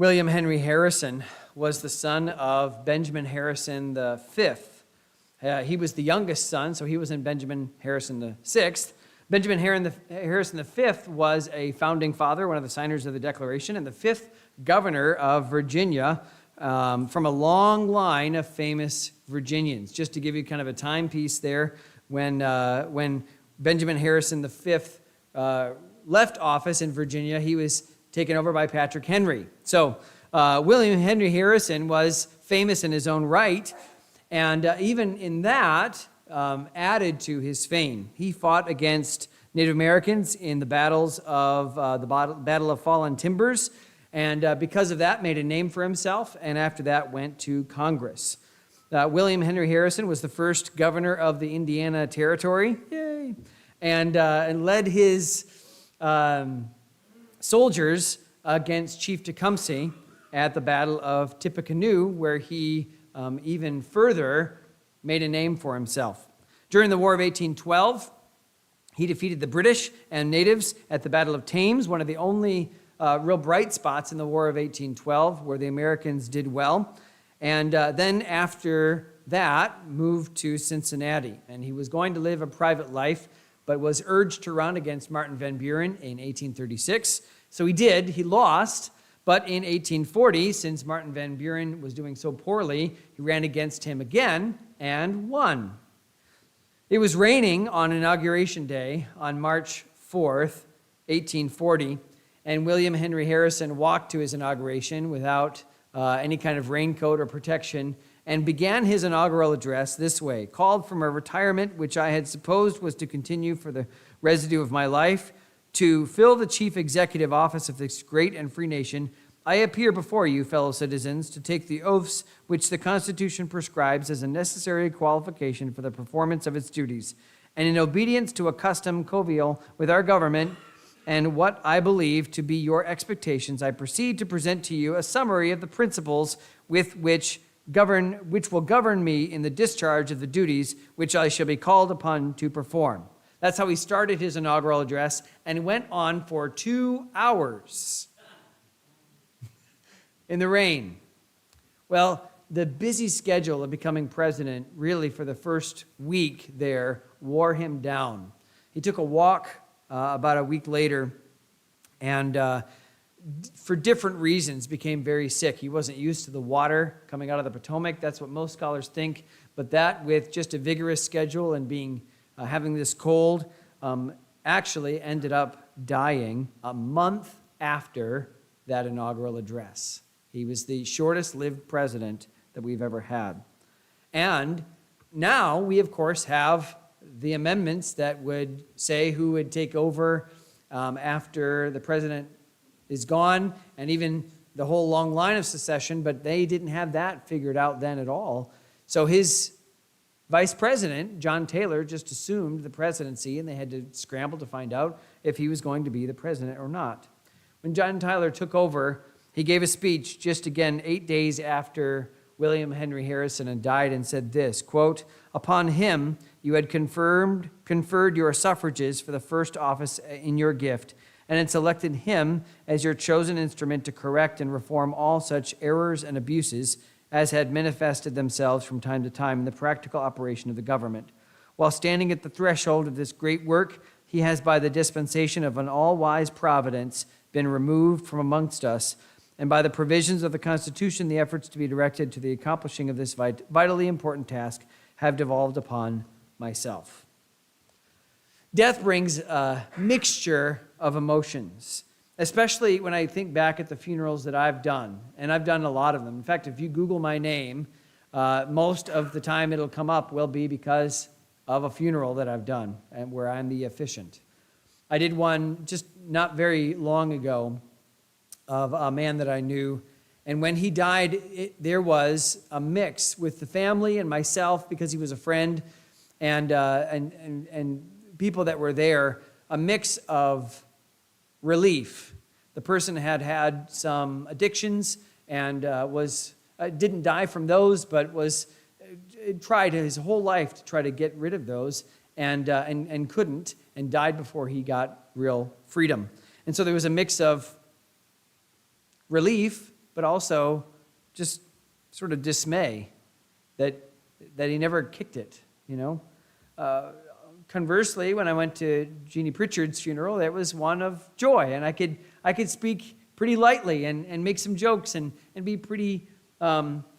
William Henry Harrison was the son of Benjamin Harrison V. He was the youngest son, so he was in Benjamin Harrison VI. Benjamin Harrison V was a founding father, one of the signers of the Declaration, and the fifth governor of Virginia from a long line of famous Virginians. Just to give you kind of a timepiece there, when Benjamin Harrison V left office in Virginia, he was taken over by Patrick Henry. So William Henry Harrison was famous in his own right, and even in that, added to his fame. He fought against Native Americans in the battles of the Battle of Fallen Timbers, and because of that, made a name for himself, and after that went to Congress. William Henry Harrison was the first governor of the Indiana Territory, yay, and led his soldiers against Chief Tecumseh at the Battle of Tippecanoe, where he even further made a name for himself. During the War of 1812, he defeated the British and natives at the Battle of Thames, one of the only real bright spots in the War of 1812, where the Americans did well. And then after that, moved to Cincinnati. And he was going to live a private life, but was urged to run against Martin Van Buren in 1836. So he did. He lost. But in 1840, since Martin Van Buren was doing so poorly, he ran against him again and won. It was raining on Inauguration Day on March 4th, 1840, and William Henry Harrison walked to his inauguration without any kind of raincoat or protection, and began his inaugural address this way: "Called from a retirement which I had supposed was to continue for the residue of my life, to fill the chief executive office of this great and free nation, I appear before you, fellow citizens, to take the oaths which the Constitution prescribes as a necessary qualification for the performance of its duties, and in obedience to a custom coeval with our government, and what I believe to be your expectations, I proceed to present to you a summary of the principles which will govern me in the discharge of the duties which I shall be called upon to perform." That's how he started his inaugural address, and went on for 2 hours in the rain. Well, the busy schedule of becoming president, really for the first week there, wore him down. He took a walk about a week later, and for different reasons became very sick. He wasn't used to the water coming out of the Potomac. That's what most scholars think. But that, with just a vigorous schedule and having this cold, actually ended up dying a month after that inaugural address. He was the shortest-lived president that we've ever had. And now we, of course, have the amendments that would say who would take over after the president is gone, and even the whole long line of succession, but they didn't have that figured out then at all. So his vice president, John Taylor, just assumed the presidency, and they had to scramble to find out if he was going to be the president or not. When John Taylor took over, he gave a speech just again 8 days after William Henry Harrison had died, and said this, quote, "Upon him you had conferred your suffrages for the first office in your gift, and had selected him as your chosen instrument to correct and reform all such errors and abuses as had manifested themselves from time to time in the practical operation of the government. While standing at the threshold of this great work, he has, by the dispensation of an all-wise providence, been removed from amongst us, and by the provisions of the Constitution, the efforts to be directed to the accomplishing of this vitally important task have devolved upon myself." Death brings a mixture of emotions, especially when I think back at the funerals that I've done, and I've done a lot of them. In fact, if you Google my name, most of the time it'll come up will be because of a funeral that I've done, and where I'm the officiant. I did one just not very long ago of a man that I knew, and when he died, there was a mix with the family and myself, because he was a friend, and people that were there, a mix of relief. The person had had some addictions and didn't die from those, but tried his whole life to try to get rid of those, and couldn't, and died before he got real freedom. And so there was a mix of relief but also just sort of dismay that he never kicked it, Conversely, when I went to Jeannie Pritchard's funeral, it was one of joy, and I could speak pretty lightly and make some jokes and be pretty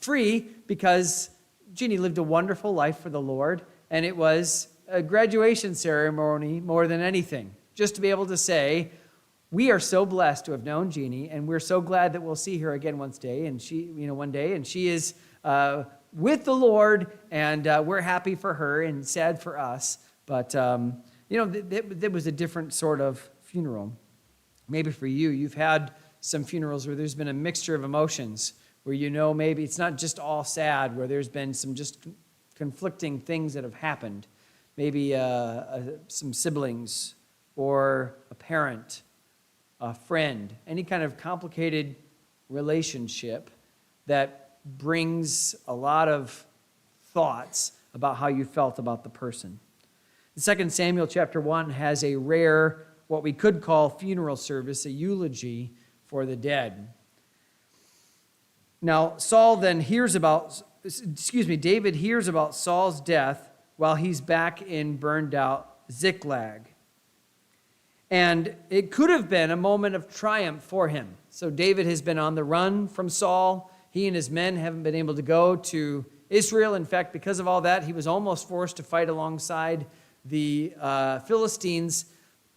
free, because Jeannie lived a wonderful life for the Lord, and it was a graduation ceremony more than anything, just to be able to say, we are so blessed to have known Jeannie, and we're so glad that we'll see her again one day, and she is with the Lord, and we're happy for her and sad for us. But that was a different sort of funeral. Maybe for you, you've had some funerals where there's been a mixture of emotions, where maybe it's not just all sad, where there's been some just conflicting things that have happened. Maybe some siblings or a parent, a friend, any kind of complicated relationship that brings a lot of thoughts about how you felt about the person. 2 Samuel chapter 1 has a rare, what we could call funeral service, a eulogy for the dead. Now, David hears about Saul's death while he's back in burned out Ziklag. And it could have been a moment of triumph for him. So David has been on the run from Saul. He and his men haven't been able to go to Israel. In fact, because of all that, he was almost forced to fight alongside the Philistines.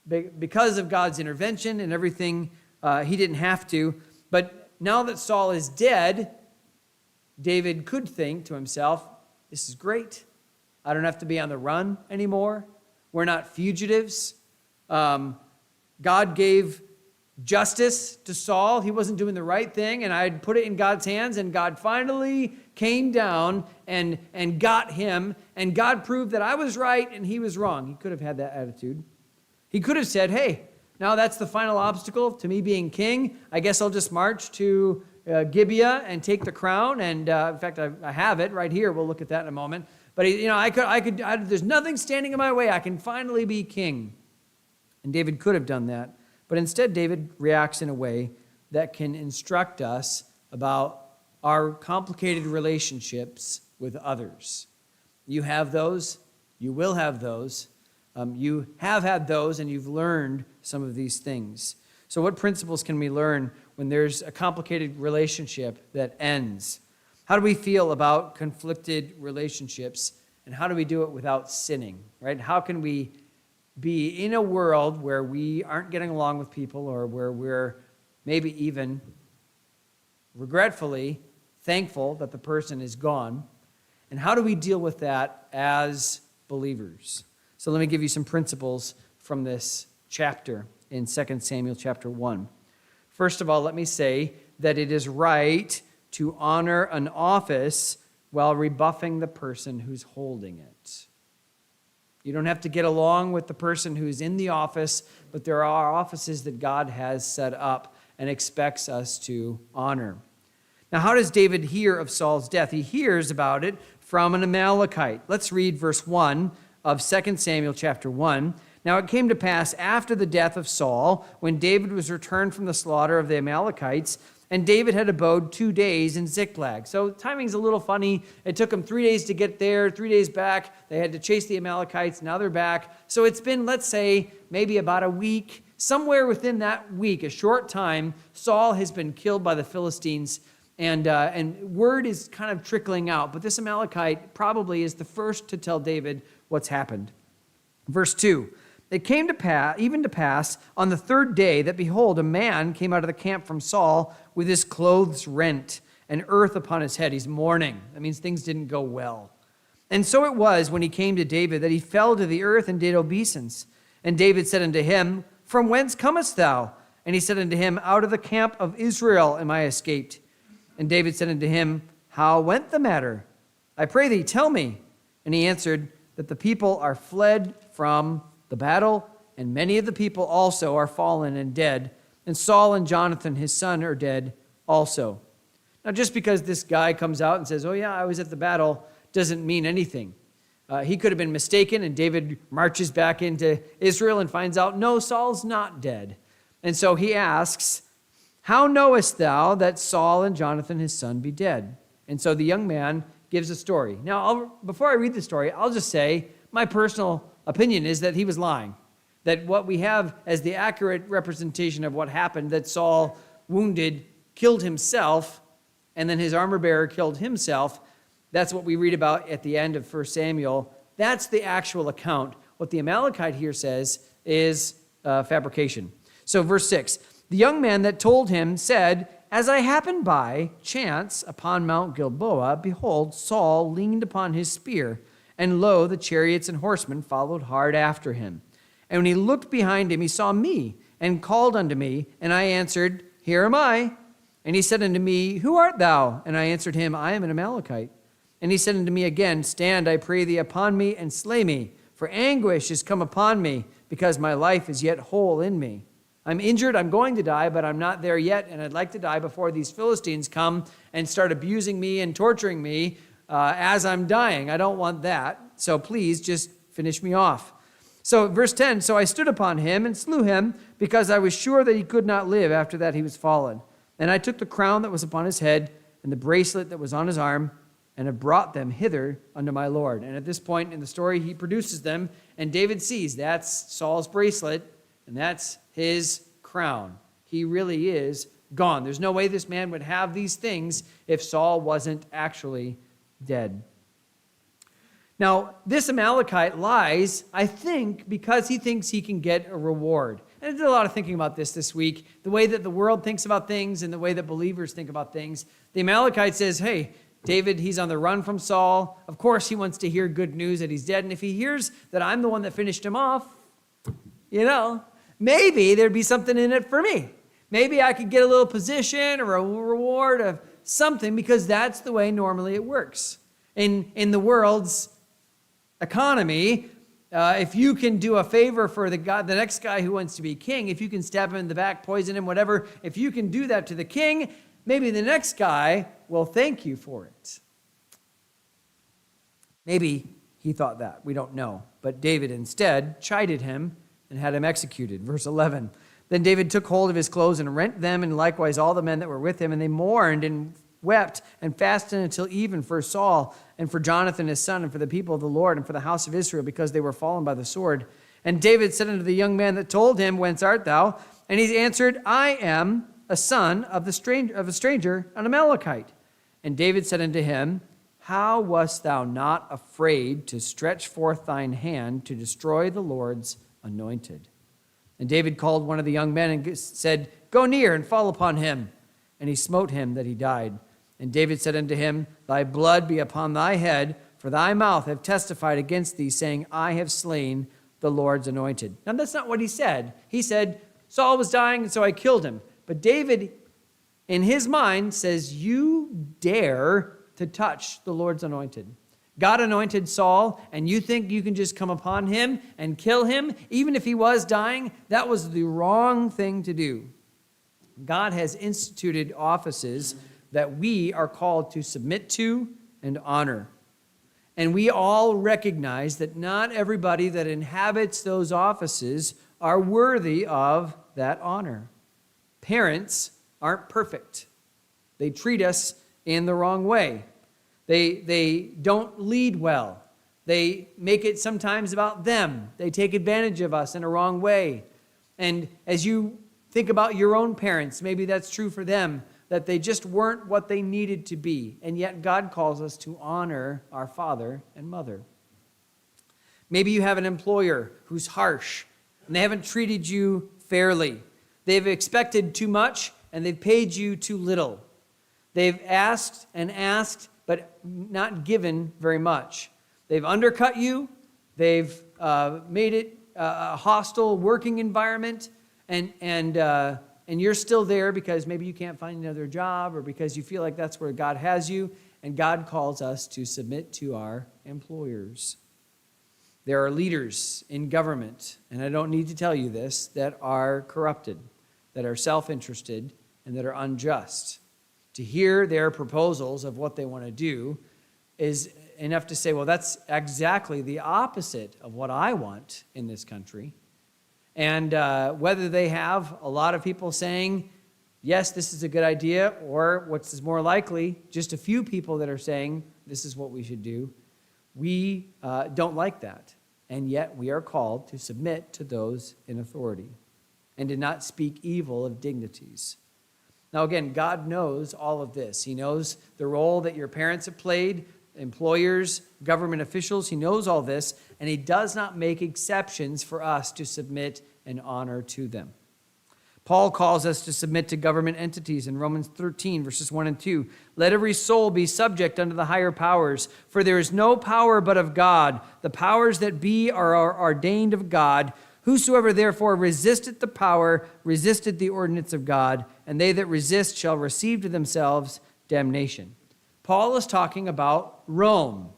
Because of God's intervention and everything, he didn't have to. But now that Saul is dead, David could think to himself, this is great. I don't have to be on the run anymore. We're not fugitives. God gave justice to Saul. He wasn't doing the right thing, and I'd put it in God's hands, and God finally came down and got him, and God proved that I was right and he was wrong. He could have had that attitude. He could have said, hey, now that's the final obstacle to me being king. I guess I'll just march to Gibeah and take the crown, and in fact, I have it right here. We'll look at that in a moment. But there's nothing standing in my way. I can finally be king. And David could have done that. But instead, David reacts in a way that can instruct us about our complicated relationships with others. You have those. You will have those. You have had those, and you've learned some of these things. So what principles can we learn when there's a complicated relationship that ends? How do we feel about conflicted relationships, and how do we do it without sinning, right? How can we be in a world where we aren't getting along with people, or where we're maybe even regretfully thankful that the person is gone? And how do we deal with that as believers? So let me give you some principles from this chapter in 2 Samuel chapter 1. First of all, let me say that it is right to honor an office while rebuffing the person who's holding it. You don't have to get along with the person who's in the office, but there are offices that God has set up and expects us to honor. Now, how does David hear of Saul's death? He hears about it from an Amalekite. Let's read verse 1 of 2 Samuel chapter 1. Now it came to pass after the death of Saul, when David was returned from the slaughter of the Amalekites, and David had abode 2 days in Ziklag. So timing's a little funny. It took them 3 days to get there, 3 days back. They had to chase the Amalekites. Now they're back. So it's been, let's say, maybe about a week. Somewhere within that week, a short time, Saul has been killed by the Philistines, and word is kind of trickling out. But this Amalekite probably is the first to tell David what's happened. Verse 2. It came to pass on the third day that, behold, a man came out of the camp from Saul with his clothes rent and earth upon his head. He's mourning. That means things didn't go well. And so it was, when he came to David, that he fell to the earth and did obeisance. And David said unto him, From whence comest thou? And he said unto him, Out of the camp of Israel am I escaped. And David said unto him, How went the matter? I pray thee, tell me. And he answered, That the people are fled from the battle, and many of the people also are fallen and dead, and Saul and Jonathan his son are dead also. Now, just because this guy comes out and says, oh yeah, I was at the battle, doesn't mean anything. He could have been mistaken, and David marches back into Israel and finds out, no, Saul's not dead. And so he asks, How knowest thou that Saul and Jonathan his son be dead? And so the young man gives a story. Now, before I read the story, I'll just say my personal opinion is that he was lying. That what we have as the accurate representation of what happened, that Saul wounded, killed himself, and then his armor bearer killed himself, that's what we read about at the end of 1 Samuel. That's the actual account. What the Amalekite here says is fabrication. So verse 6, the young man that told him said, as I happened by chance upon Mount Gilboa, behold, Saul leaned upon his spear, and lo, the chariots and horsemen followed hard after him. And when he looked behind him, he saw me, and called unto me, and I answered, here am I. And he said unto me, who art thou? And I answered him, I am an Amalekite. And he said unto me again, stand, I pray thee, upon me, and slay me, for anguish is come upon me, because my life is yet whole in me. I'm injured, I'm going to die, but I'm not there yet, and I'd like to die before these Philistines come and start abusing me and torturing me as I'm dying. I don't want that, so please just finish me off. So verse 10, so I stood upon him and slew him, because I was sure that he could not live after that he was fallen. And I took the crown that was upon his head and the bracelet that was on his arm, and have brought them hither unto my Lord. And at this point in the story, he produces them, and David sees that's Saul's bracelet, and that's his crown. He really is gone. There's no way this man would have these things if Saul wasn't actually dead. Now, this Amalekite lies, I think, because he thinks he can get a reward. And I did a lot of thinking about this week, the way that the world thinks about things and the way that believers think about things. The Amalekite says, hey, David, he's on the run from Saul. Of course, he wants to hear good news that he's dead. And if he hears that I'm the one that finished him off, maybe there'd be something in it for me. Maybe I could get a little position or a reward of something, because that's the way normally it works. In the world's economy, if you can do a favor for the next guy who wants to be king, if you can stab him in the back, poison him, whatever, if you can do that to the king, maybe the next guy will thank you for it. Maybe he thought that. We don't know. But David instead chided him and had him executed. Verse 11. Then David took hold of his clothes and rent them, and likewise all the men that were with him, and they mourned and wept and fasted until even for Saul and for Jonathan his son and for the people of the Lord and for the house of Israel, because they were fallen by the sword. And David said unto the young man that told him, whence art thou? And he answered, I am a son of a stranger, an Amalekite. And David said unto him, how wast thou not afraid to stretch forth thine hand to destroy the Lord's anointed? And David called one of the young men and said, go near and fall upon him. And he smote him that he died. And David said unto him, thy blood be upon thy head, for thy mouth have testified against thee, saying, I have slain the Lord's anointed. Now that's not what he said. He said, Saul was dying, and so I killed him. But David, in his mind, says, you dare to touch the Lord's anointed. God anointed Saul, and you think you can just come upon him and kill him? Even if he was dying, that was the wrong thing to do. God has instituted offices that we are called to submit to and honor. And we all recognize that not everybody that inhabits those offices are worthy of that honor. Parents aren't perfect. They treat us in the wrong way. They don't lead well. They make it sometimes about them. They take advantage of us in a wrong way. And as you think about your own parents, maybe that's true for them, that they just weren't what they needed to be. And yet God calls us to honor our father and mother. Maybe you have an employer who's harsh, and they haven't treated you fairly. They've expected too much, and they've paid you too little. They've asked and asked, but not given very much. They've undercut you. They've made it a hostile working environment, and you're still there because maybe you can't find another job, or because you feel like that's where God has you, and God calls us to submit to our employers. There are leaders in government, and I don't need to tell you this, that are corrupted, that are self-interested, and that are unjust. To hear their proposals of what they want to do is enough to say, well, that's exactly the opposite of what I want in this country. And whether they have a lot of people saying, yes, this is a good idea, or what's more likely, just a few people that are saying this is what we should do, we don't like that. And yet we are called to submit to those in authority and to not speak evil of dignities. Now again, God knows all of this. He knows the role that your parents have played, employers, government officials. He knows all this, and he does not make exceptions for us to submit and honor to them. Paul calls us to submit to government entities in Romans 13, verses 1 and 2. Let every soul be subject unto the higher powers, for there is no power but of God. The powers that be are ordained of God. Whosoever therefore resisteth the power, resisteth the ordinance of God, and they that resist shall receive to themselves damnation. Paul is talking about Rome.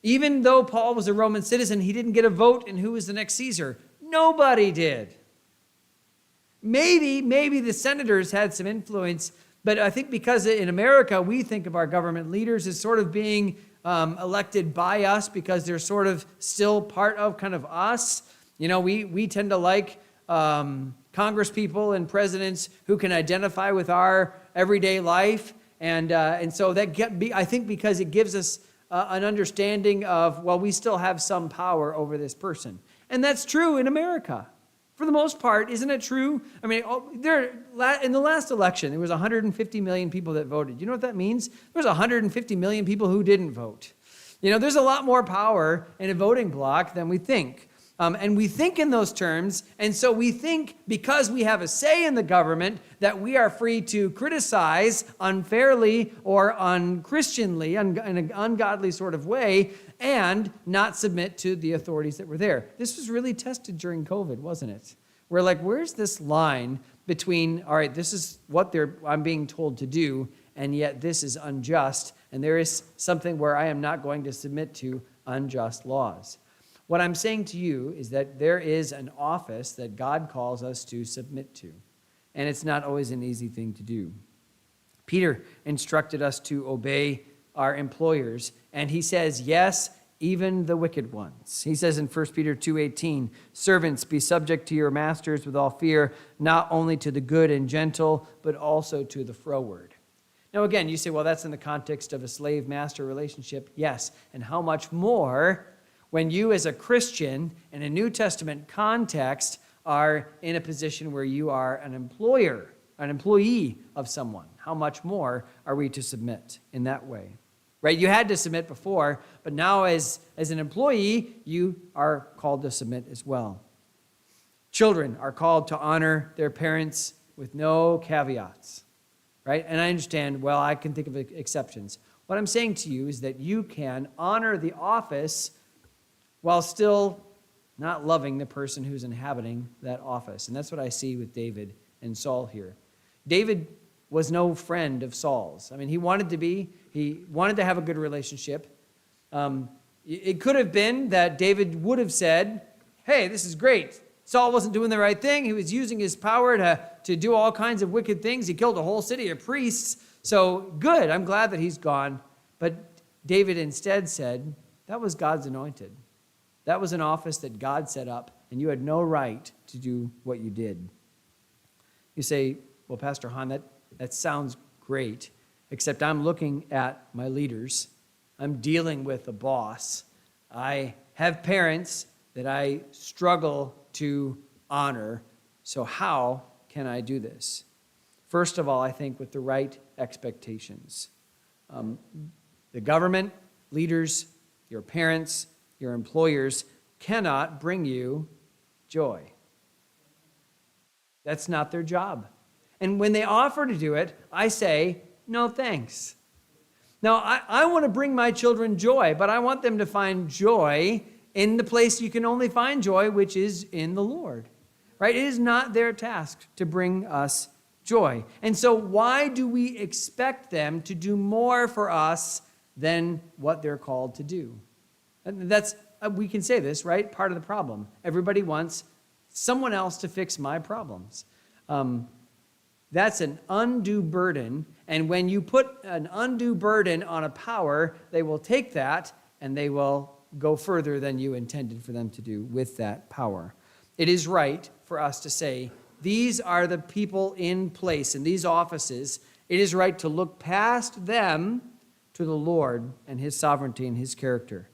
Even though Paul was a Roman citizen, he didn't get a vote in who was the next Caesar. Nobody did. Maybe the senators had some influence, but I think because in America we think of our government leaders as sort of being elected by us because they're sort of still part of kind of us. You know, we tend to like Congress people and presidents who can identify with our everyday life, and so I think because it gives us an understanding of, well, we still have some power over this person, and that's true in America. For the most part, isn't it true? I mean, in the last election, there was 150 million people that voted. You know what that means? There's 150 million people who didn't vote. You know, there's a lot more power in a voting bloc than we think. And we think in those terms, and so we think because we have a say in the government that we are free to criticize unfairly or unchristianly, in an ungodly sort of way, and not submit to the authorities that were there. This was really tested during COVID, wasn't it? We're like, where's this line between, all right, this is what I'm being told to do, and yet this is unjust, and there is something where I am not going to submit to unjust laws. What I'm saying to you is that there is an office that God calls us to submit to, and it's not always an easy thing to do. Peter instructed us to obey our employers, and he says, yes, even the wicked ones. He says in 1 Peter 2:18, servants, be subject to your masters with all fear, not only to the good and gentle, but also to the froward. Now again, you say, well, that's in the context of a slave-master relationship. Yes, and how much more when you as a Christian in a New Testament context are in a position where you are an employer, an employee of someone. How much more are we to submit in that way? Right? You had to submit before, but now as an employee, you are called to submit as well. Children are called to honor their parents with no caveats. Right? And I understand, well, I can think of exceptions. What I'm saying to you is that you can honor the office while still not loving the person who's inhabiting that office. And that's what I see with David and Saul here. David was no friend of Saul's. I mean, he wanted to have a good relationship. It could have been that David would have said, hey, this is great. Saul wasn't doing the right thing. He was using his power to do all kinds of wicked things. He killed a whole city of priests. So good, I'm glad that he's gone. But David instead said, that was God's anointed. That was an office that God set up, and you had no right to do what you did. You say, well, Pastor Hawn, that sounds great, except I'm looking at my leaders. I'm dealing with a boss. I have parents that I struggle to honor. So how can I do this? First of all, I think with the right expectations. The government, leaders, your parents, your employers cannot bring you joy. That's not their job. And when they offer to do it, I say, no thanks. Now, I want to bring my children joy, but I want them to find joy in the place you can only find joy, which is in the Lord. Right? It is not their task to bring us joy. And so why do we expect them to do more for us than what they're called to do? And we can say this, right? Part of the problem. Everybody wants someone else to fix my problems. That's an undue burden. And when you put an undue burden on a power, they will take that and they will go further than you intended for them to do with that power. It is right for us to say, these are the people in place in these offices. It is right to look past them to the Lord and his sovereignty and his character.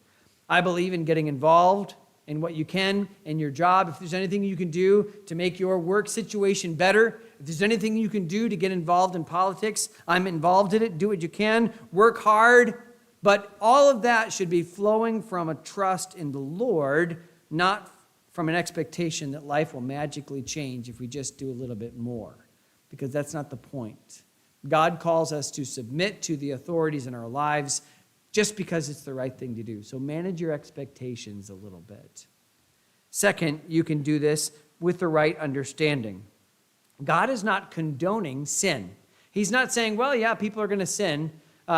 I believe in getting involved in what you can in your job. If there's anything you can do to make your work situation better, if there's anything you can do to get involved in politics, I'm involved in it. Do what you can. Work hard. But all of that should be flowing from a trust in the Lord, not from an expectation that life will magically change if we just do a little bit more, because that's not the point. God calls us to submit to the authorities in our lives just because it's the right thing to do. So manage your expectations a little bit. Second, you can do this with the right understanding. God is not condoning sin. He's not saying, well, yeah, people are going to sin,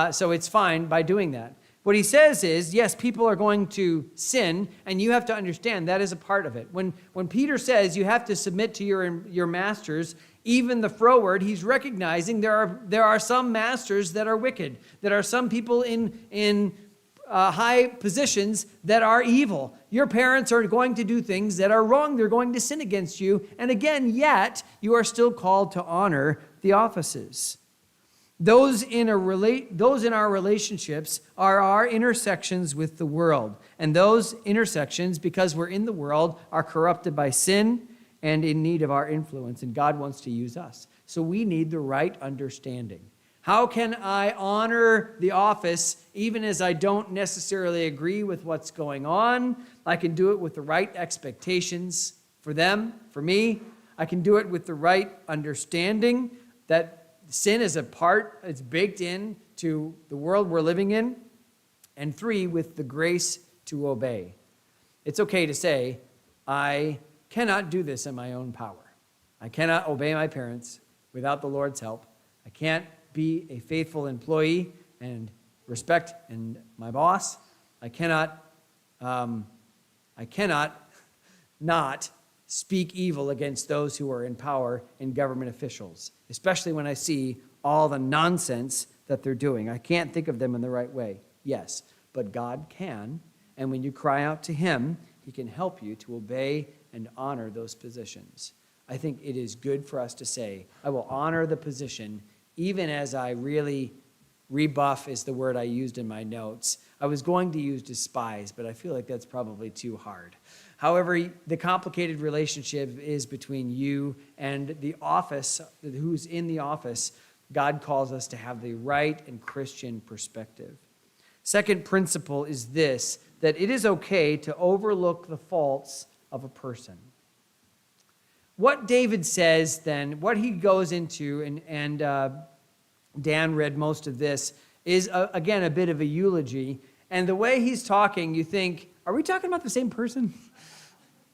so it's fine by doing that. What he says is, yes, people are going to sin, and you have to understand that is a part of it. When Peter says you have to submit to your masters, even the froward, he's recognizing there are some masters that are wicked. There are some people in high positions that are evil. Your parents are going to do things that are wrong. They're going to sin against you. And again, yet, you are still called to honor the offices. Those in our relationships are our intersections with the world. And those intersections, because we're in the world, are corrupted by sin and in need of our influence. And God wants to use us. So we need the right understanding. How can I honor the office even as I don't necessarily agree with what's going on? I can do it with the right expectations for them, for me. I can do it with the right understanding that sin is a part, it's baked in to the world we're living in. And 3, with the grace to obey. It's okay to say, I cannot do this in my own power. I cannot obey my parents without the Lord's help. I can't be a faithful employee and respect and my boss. I cannot not speak evil against those who are in power and government officials, especially when I see all the nonsense that they're doing. I can't think of them in the right way. Yes, but God can, and when you cry out to him, he can help you to obey and honor those positions. I think it is good for us to say, I will honor the position even as I really rebuff is the word I used in my notes. I was going to use despise, but I feel like that's probably too hard. However, the complicated relationship is between you and the office, who's in the office. God calls us to have the right and Christian perspective. Second principle is this, that it is okay to overlook the faults of a person. What David says then, what he goes into, and Dan read most of this, is, again, a bit of a eulogy. And the way he's talking, you think, are we talking about the same person?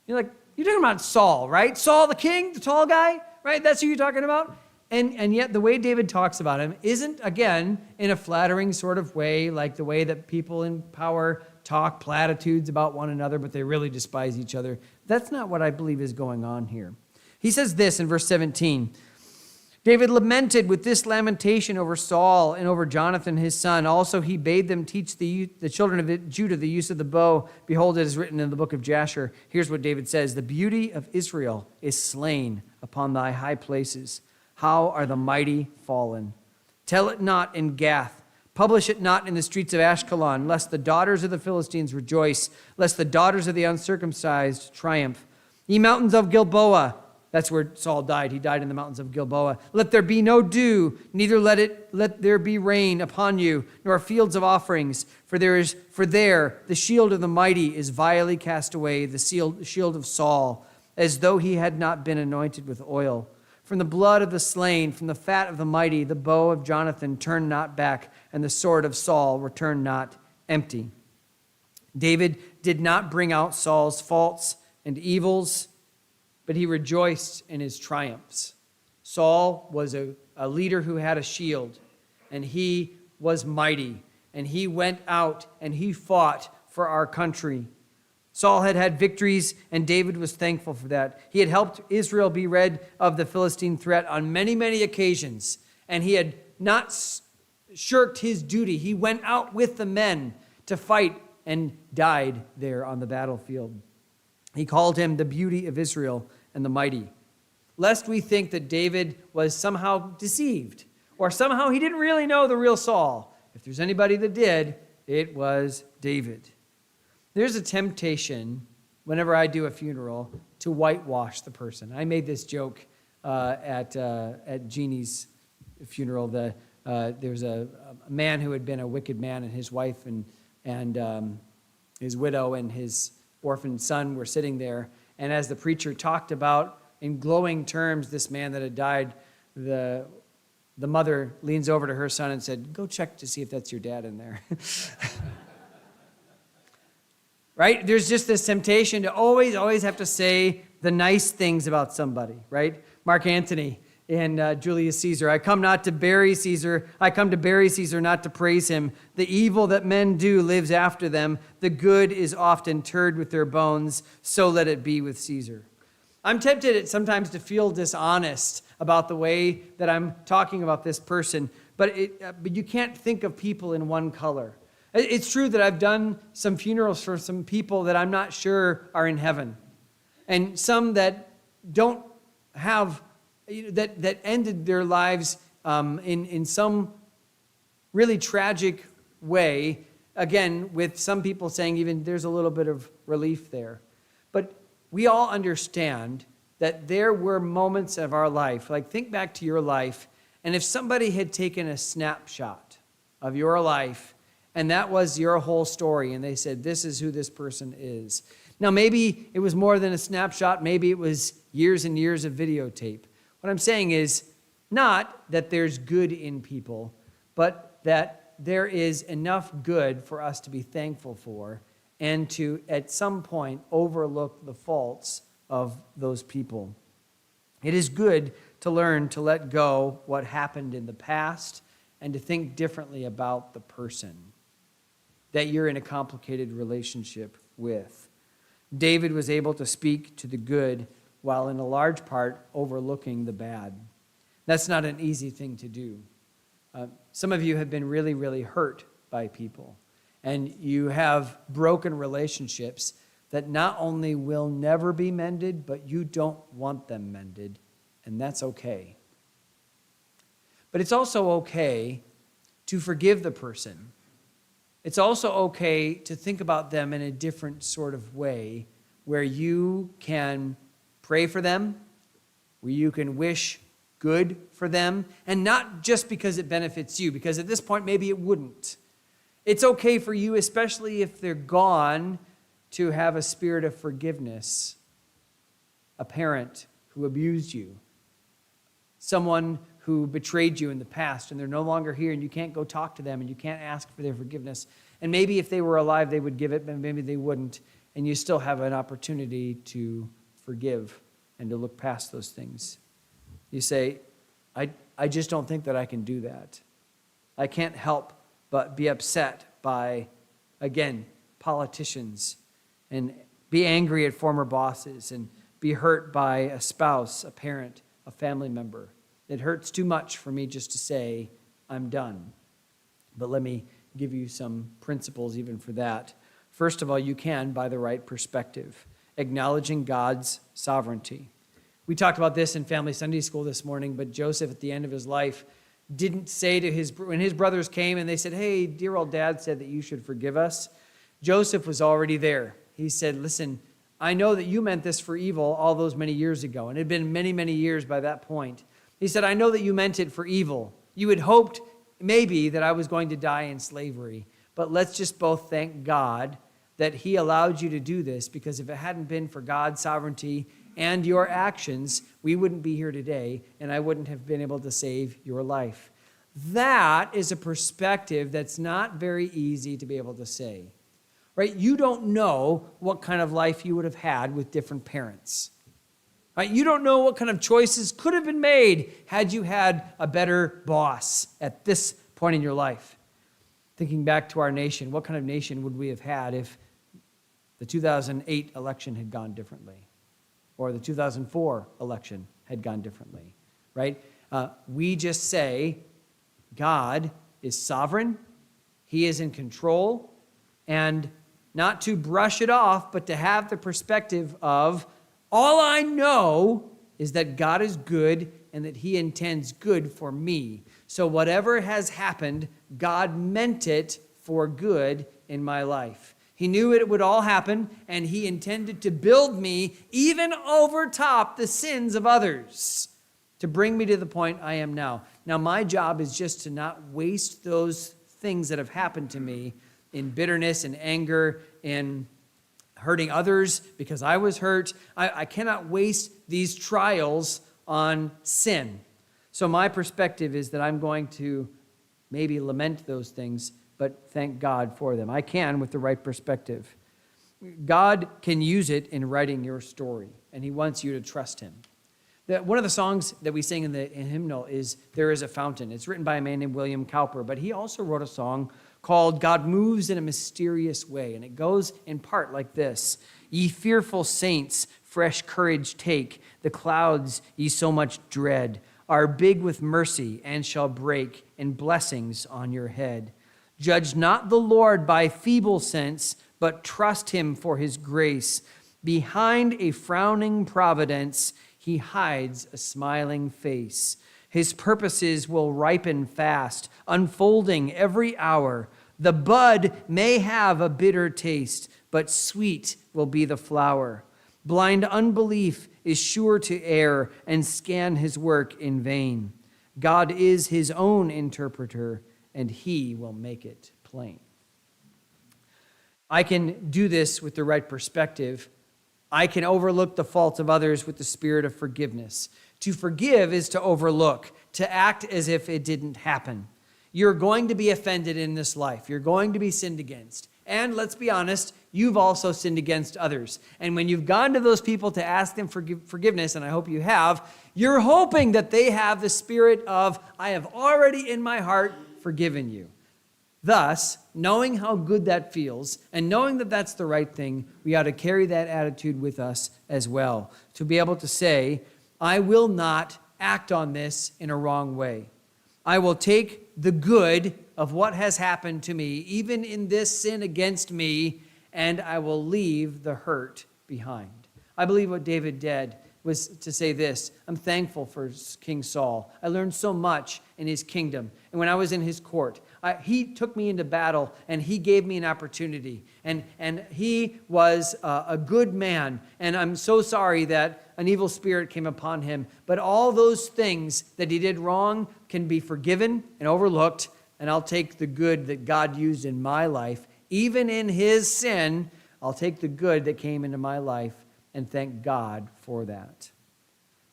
You're talking about Saul, right? Saul the king, the tall guy, right? That's who you're talking about? And yet the way David talks about him isn't, again, in a flattering sort of way, like the way that people in power talk platitudes about one another, but they really despise each other. That's not what I believe is going on here. He says this in verse 17. David lamented with this lamentation over Saul and over Jonathan his son. Also he bade them teach the children of Judah the use of the bow. Behold, it is written in the book of Jasher. Here's what David says. The beauty of Israel is slain upon thy high places. How are the mighty fallen? Tell it not in Gath. Publish it not in the streets of Ashkelon, lest the daughters of the Philistines rejoice, lest the daughters of the uncircumcised triumph. Ye mountains of Gilboa. That's where Saul died. He died in the mountains of Gilboa. Let there be no dew, neither let there be rain upon you, nor fields of offerings. For there the shield of the mighty is vilely cast away, the shield of Saul, as though he had not been anointed with oil. From the blood of the slain, from the fat of the mighty, the bow of Jonathan turned not back, and the sword of Saul returned not empty. David did not bring out Saul's faults and evils, but he rejoiced in his triumphs. Saul was a leader who had a shield, and he was mighty, and he went out and he fought for our country. Saul had had victories, and David was thankful for that. He had helped Israel be rid of the Philistine threat on many, many occasions, and he had not shirked his duty. He went out with the men to fight and died there on the battlefield. He called him the beauty of Israel and the mighty. lest we think that David was somehow deceived, or somehow he didn't really know the real Saul. If there's anybody that did, it was David. There's a temptation whenever I do a funeral to whitewash the person. I made this joke at Jeannie's funeral. There was a man who had been a wicked man, and his wife and his widow and his orphaned son were sitting there. And as the preacher talked about in glowing terms this man that had died, the mother leans over to her son and said, "Go check to see if that's your dad in there." Right? There's just this temptation to always have to say the nice things about somebody, right? Mark Antony in Julius Caesar, I come to bury Caesar, not to praise him. The evil that men do lives after them. The good is often interred with their bones, so let it be with Caesar. I'm tempted sometimes to feel dishonest about the way that I'm talking about this person, but you can't think of people in one color. It's true that I've done some funerals for some people that I'm not sure are in heaven, and some that don't have, that ended their lives in some really tragic way. Again, with some people saying even there's a little bit of relief there. But we all understand that there were moments of our life, like think back to your life, and if somebody had taken a snapshot of your life, and that was your whole story, and they said, this is who this person is. Now, maybe it was more than a snapshot. Maybe it was years and years of videotape. What I'm saying is not that there's good in people, but that there is enough good for us to be thankful for and to, at some point, overlook the faults of those people. It is good to learn to let go what happened in the past and to think differently about the person that you're in a complicated relationship with. David was able to speak to the good while in a large part overlooking the bad. That's not an easy thing to do. Some of you have been really, really hurt by people, and you have broken relationships that not only will never be mended, but you don't want them mended, and that's okay. But it's also okay to forgive the person. It's also okay to think about them in a different sort of way, where you can pray for them, where you can wish good for them, and not just because it benefits you, because at this point maybe it wouldn't. It's okay for you, especially if they're gone, to have a spirit of forgiveness. A parent who abused you, someone who betrayed you in the past, and they're no longer here, and you can't go talk to them, and you can't ask for their forgiveness. And maybe if they were alive, they would give it, but maybe they wouldn't. And you still have an opportunity to forgive and to look past those things. You say, I just don't think that I can do that. I can't help but be upset by, again, politicians, and be angry at former bosses, and be hurt by a spouse, a parent, a family member. It hurts too much for me just to say, I'm done. But let me give you some principles even for that. First of all, you can, by the right perspective, acknowledging God's sovereignty. We talked about this in Family Sunday School this morning, but Joseph, at the end of his life, didn't say to when his brothers came and they said, hey, dear old dad said that you should forgive us. Joseph was already there. He said, listen, I know that you meant this for evil all those many years ago, and it had been many, many years by that point. He said, I know that you meant it for evil. You had hoped maybe that I was going to die in slavery, but let's just both thank God that he allowed you to do this, because if it hadn't been for God's sovereignty and your actions, we wouldn't be here today, and I wouldn't have been able to save your life. That is a perspective that's not very easy to be able to say, right? You don't know what kind of life you would have had with different parents, right? You don't know what kind of choices could have been made had you had a better boss at this point in your life. Thinking back to our nation, what kind of nation would we have had if the 2008 election had gone differently, or the 2004 election had gone differently, right? We just say God is sovereign, he is in control, and not to brush it off, but to have the perspective of, all I know is that God is good and that he intends good for me. So whatever has happened, God meant it for good in my life. He knew it would all happen, and he intended to build me even over top the sins of others to bring me to the point I am now. Now, my job is just to not waste those things that have happened to me in bitterness and anger and hurting others because I was hurt. I cannot waste these trials on sin. So my perspective is that I'm going to maybe lament those things, but thank God for them. I can with the right perspective. God can use it in writing your story, and he wants you to trust him. One of the songs that we sing in the hymnal is There Is a Fountain. It's written by a man named William Cowper, but he also wrote a song called God Moves in a Mysterious Way, and it goes in part like this. Ye fearful saints, fresh courage take. The clouds ye so much dread are big with mercy and shall break in blessings on your head. Judge not the Lord by feeble sense, but trust him for his grace. Behind a frowning providence, he hides a smiling face. His purposes will ripen fast, unfolding every hour. The bud may have a bitter taste, but sweet will be the flower. Blind unbelief is sure to err and scan his work in vain. God is his own interpreter, and he will make it plain. I can do this with the right perspective. I can overlook the faults of others with the spirit of forgiveness. To forgive is to overlook, to act as if it didn't happen. You're going to be offended in this life. You're going to be sinned against. And let's be honest, you've also sinned against others. And when you've gone to those people to ask them for forgiveness, and I hope you have, you're hoping that they have the spirit of, I have already in my heart forgiven you. Thus, knowing how good that feels and knowing that that's the right thing, we ought to carry that attitude with us as well. To be able to say, I will not act on this in a wrong way. I will take the good of what has happened to me, even in this sin against me, and I will leave the hurt behind. I believe what David did was to say this: I'm thankful for King Saul. I learned so much in his kingdom. And when I was in his court, he took me into battle and he gave me an opportunity. And he was a good man. And I'm so sorry that an evil spirit came upon him. But all those things that he did wrong can be forgiven and overlooked. And I'll take the good that God used in my life. Even in his sin, I'll take the good that came into my life and thank God for that.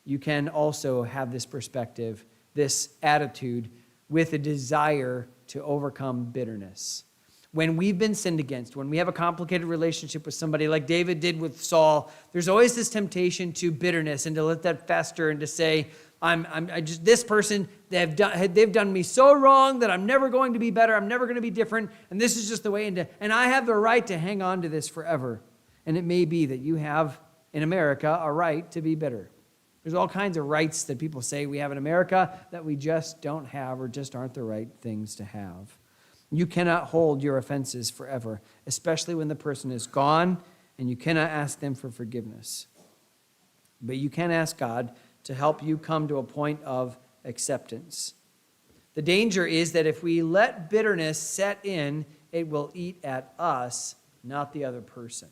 You can also have this perspective, this attitude, with a desire to overcome bitterness. When we've been sinned against, when we have a complicated relationship with somebody like David did with Saul, there's always this temptation to bitterness and to let that fester and to say, this person, they've done me so wrong that I'm never going to be better, I'm never going to be different, and this is just the way, and I have the right to hang on to this forever. And it may be that you have, in America, a right to be bitter. There's all kinds of rights that people say we have in America that we just don't have or just aren't the right things to have. You cannot hold your offenses forever, especially when the person is gone, and you cannot ask them for forgiveness. But you can ask God to help you come to a point of acceptance. The danger is that if we let bitterness set in, it will eat at us, not the other person.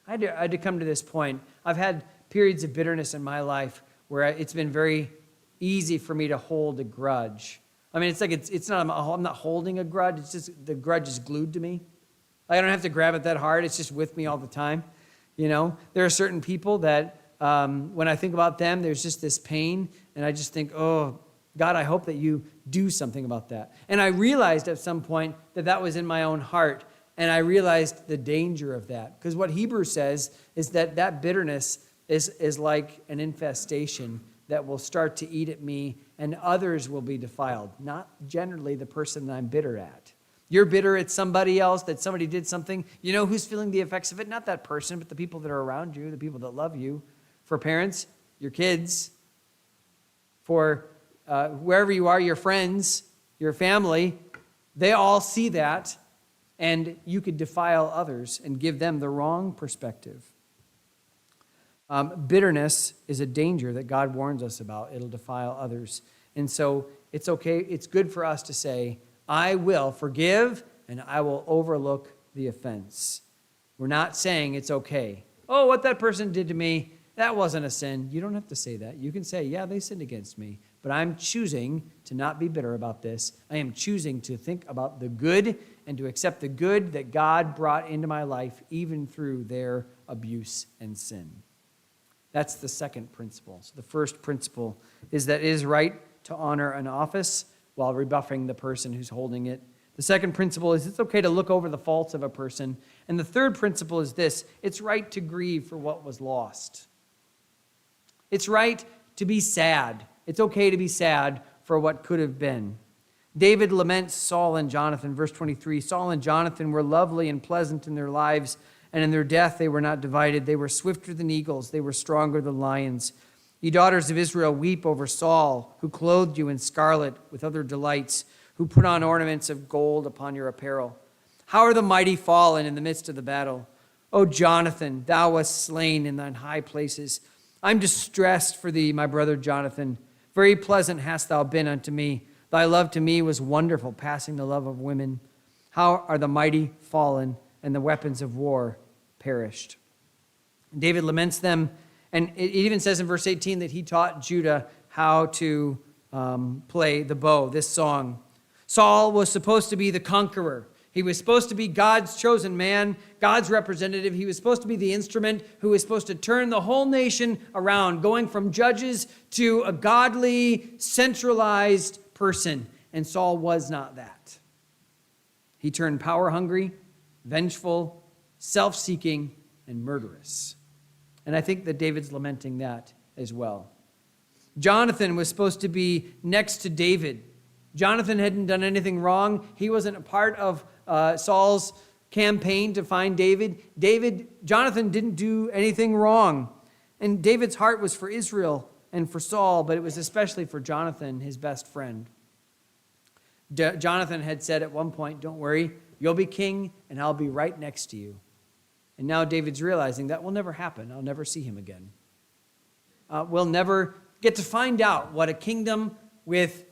I had to come to this point. I've had periods of bitterness in my life where it's been very easy for me to hold a grudge. I mean, it's like it's not, I'm not holding a grudge. It's just the grudge is glued to me. I don't have to grab it that hard. It's just with me all the time. You know, there are certain people that when I think about them, there's just this pain, and I just think, oh, God, I hope that you do something about that. And I realized at some point that was in my own heart, and I realized the danger of that. Because what Hebrews says is that bitterness is like an infestation that will start to eat at me, and others will be defiled, not generally the person that I'm bitter at. You're bitter at somebody else, that somebody did something. You know who's feeling the effects of it? Not that person, but the people that are around you, the people that love you. For parents, your kids. For wherever you are, your friends, your family, they all see that, and you could defile others and give them the wrong perspective. Bitterness is a danger that God warns us about. It'll defile others. And so it's okay, it's good for us to say, I will forgive and I will overlook the offense. We're not saying it's okay. Oh, what that person did to me, that wasn't a sin. You don't have to say that. You can say, yeah, they sinned against me, but I'm choosing to not be bitter about this. I am choosing to think about the good and to accept the good that God brought into my life, even through their abuse and sin. That's the second principle. So the first principle is that it is right to honor an office while rebuffing the person who's holding it. The second principle is it's okay to look over the faults of a person. And the third principle is this: it's right to grieve for what was lost. It's right to be sad. It's okay to be sad for what could have been. David laments Saul and Jonathan. Verse 23, Saul and Jonathan were lovely and pleasant in their lives, and in their death they were not divided. They were swifter than eagles. They were stronger than lions. Ye daughters of Israel, weep over Saul, who clothed you in scarlet with other delights, who put on ornaments of gold upon your apparel. How are the mighty fallen in the midst of the battle? O Jonathan, thou wast slain in thine high places. I'm distressed for thee, my brother Jonathan. Very pleasant hast thou been unto me. Thy love to me was wonderful, passing the love of women. How are the mighty fallen, and the weapons of war perished? David laments them, and it even says in verse 18 that he taught Judah how to play the bow, this song. Saul was supposed to be the conqueror. He was supposed to be God's chosen man, God's representative. He was supposed to be the instrument who was supposed to turn the whole nation around, going from judges to a godly, centralized person. And Saul was not that. He turned power-hungry, vengeful, self-seeking, and murderous. And I think that David's lamenting that as well. Jonathan was supposed to be next to David. Jonathan hadn't done anything wrong. He wasn't a part of Saul's campaign to find David. Jonathan didn't do anything wrong. And David's heart was for Israel and for Saul, but it was especially for Jonathan, his best friend. Jonathan had said at one point, don't worry, you'll be king and I'll be right next to you. And now David's realizing that will never happen. I'll never see him again. We'll never get to find out what a kingdom with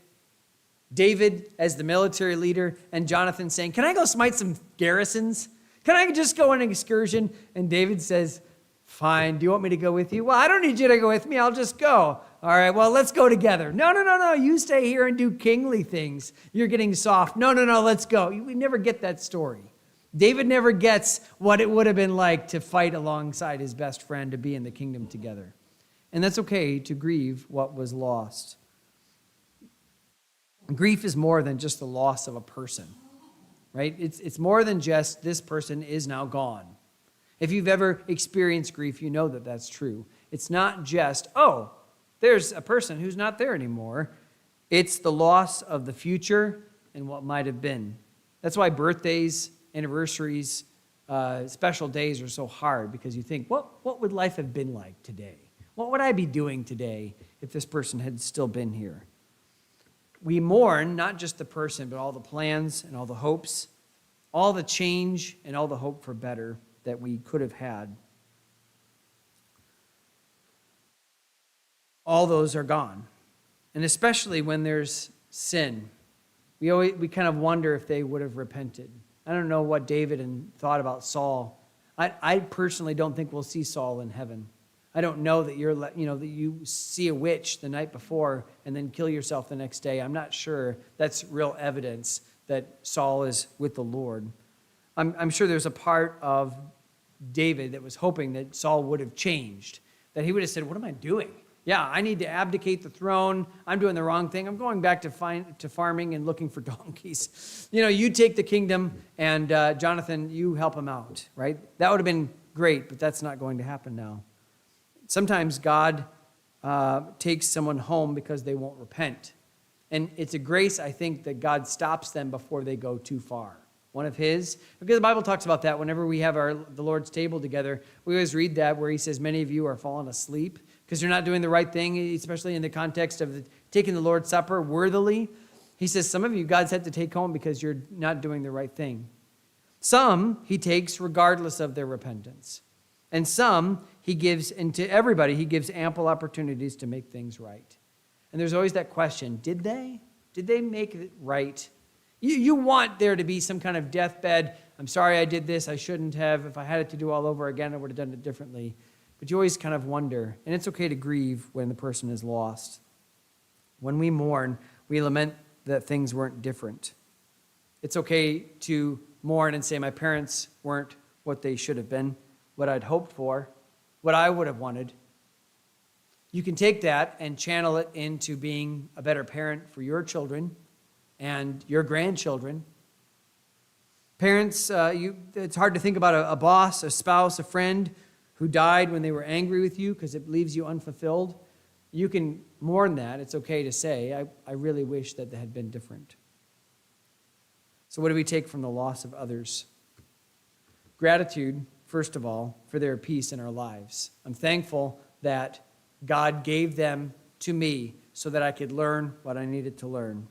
David as the military leader and Jonathan saying, can I go smite some garrisons? Can I just go on an excursion? And David says, fine. Do you want me to go with you? Well, I don't need you to go with me. I'll just go. All right, well, let's go together. No. You stay here and do kingly things. You're getting soft. No. Let's go. We never get that story. David never gets what it would have been like to fight alongside his best friend, to be in the kingdom together. And that's okay to grieve what was lost. Grief is more than just the loss of a person, right? It's more than just this person is now gone. If you've ever experienced grief, you know that that's true. It's not just, oh, there's a person who's not there anymore. It's the loss of the future and what might have been. That's why birthdays, anniversaries, special days are so hard, because you think, what would life have been like today? What would I be doing today if this person had still been here? We mourn not just the person, but all the plans and all the hopes, all the change and all the hope for better that we could have had. All those are gone. And especially when there's sin, we kind of wonder if they would have repented. I don't know what David thought about Saul. I personally don't think we'll see Saul in heaven. I don't know that that you see a witch the night before and then kill yourself the next day. I'm not sure that's real evidence that Saul is with the Lord. I'm sure there's a part of David that was hoping that Saul would have changed, that he would have said, what am I doing? Yeah, I need to abdicate the throne. I'm doing the wrong thing. I'm going back to farming and looking for donkeys. You take the kingdom, and Jonathan, you help him out, right? That would have been great, but that's not going to happen now. Sometimes God takes someone home because they won't repent. And it's a grace, I think, that God stops them before they go too far. One of his, because the Bible talks about that whenever we have the Lord's table together. We always read that where he says, many of you are falling asleep because you're not doing the right thing, especially in the context of taking the Lord's Supper worthily. He says, some of you God's had to take home because you're not doing the right thing. Some he takes regardless of their repentance. And some he gives, and to everybody, he gives ample opportunities to make things right. And there's always that question, did they? Did they make it right? You want there to be some kind of deathbed, I'm sorry I did this, I shouldn't have. If I had it to do all over again, I would have done it differently. But you always kind of wonder, and it's okay to grieve when the person is lost. When we mourn, we lament that things weren't different. It's okay to mourn and say, my parents weren't what they should have been, what I'd hoped for, what I would have wanted. You can take that and channel it into being a better parent for your children and your grandchildren. Parents, it's hard to think about a boss, a spouse, a friend who died when they were angry with you because it leaves you unfulfilled. You can mourn that. It's okay to say, I really wish that had been different. So what do we take from the loss of others? Gratitude, first of all, for their peace in our lives. I'm thankful that God gave them to me so that I could learn what I needed to learn.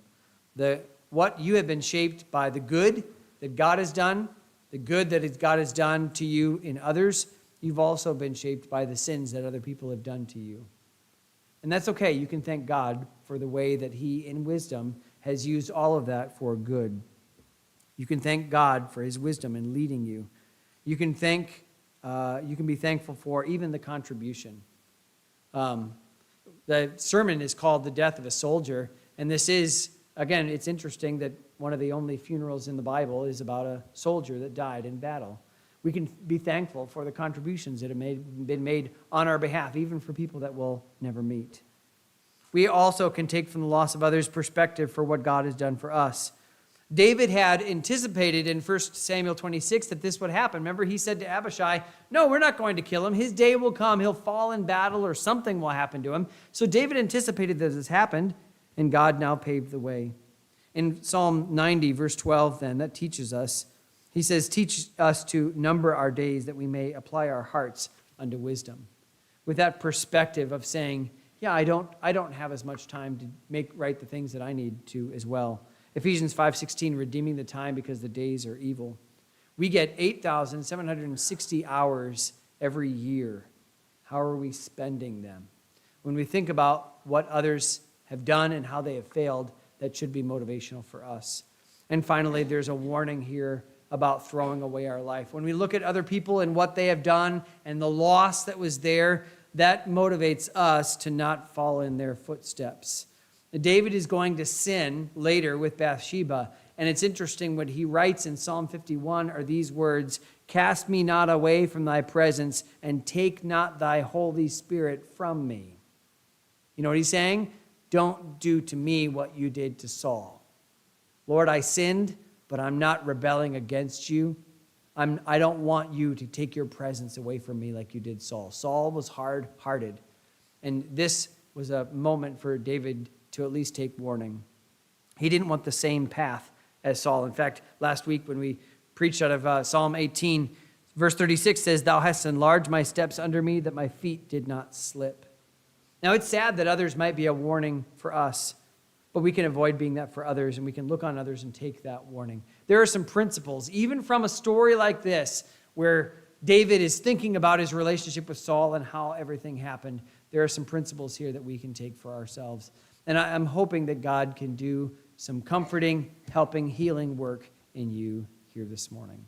What you have been shaped by the good that God has done, the good that God has done to you in others. You've also been shaped by the sins that other people have done to you. And that's okay. You can thank God for the way that he, in wisdom, has used all of that for good. You can thank God for his wisdom in leading you. You can be thankful for even the contribution. The sermon is called The Death of a Soldier, and this is, again, it's interesting that one of the only funerals in the Bible is about a soldier that died in battle. We can be thankful for the contributions that have been made on our behalf, even for people that we'll never meet. We also can take from the loss of others perspective for what God has done for us. David had anticipated in 1 Samuel 26 that this would happen. Remember, he said to Abishai, no, we're not going to kill him. His day will come. He'll fall in battle or something will happen to him. So David anticipated that this happened, and God now paved the way. In Psalm 90, verse 12, then, that teaches us. He says, teach us to number our days that we may apply our hearts unto wisdom. With that perspective of saying, yeah, I don't have as much time to make right the things that I need to as well. Ephesians 5:16, redeeming the time because the days are evil. We get 8,760 hours every year. How are we spending them? When we think about what others have done and how they have failed, that should be motivational for us. And finally, there's a warning here about throwing away our life. When we look at other people and what they have done and the loss that was there, that motivates us to not follow in their footsteps. David is going to sin later with Bathsheba, and it's interesting what he writes in Psalm 51 are these words, cast me not away from thy presence, and take not thy Holy Spirit from me. You know what he's saying? Don't do to me what you did to Saul. Lord, I sinned, but I'm not rebelling against you. I don't want you to take your presence away from me like you did Saul. Saul was hard-hearted, and this was a moment for David to at least take warning. He didn't want the same path as Saul. In fact, last week when we preached out of Psalm 18, verse 36 says, thou hast enlarged my steps under me that my feet did not slip. Now, it's sad that others might be a warning for us, but we can avoid being that for others, and we can look on others and take that warning. There are some principles, even from a story like this, where David is thinking about his relationship with Saul and how everything happened. There are some principles here that we can take for ourselves. And I'm hoping that God can do some comforting, helping, healing work in you here this morning.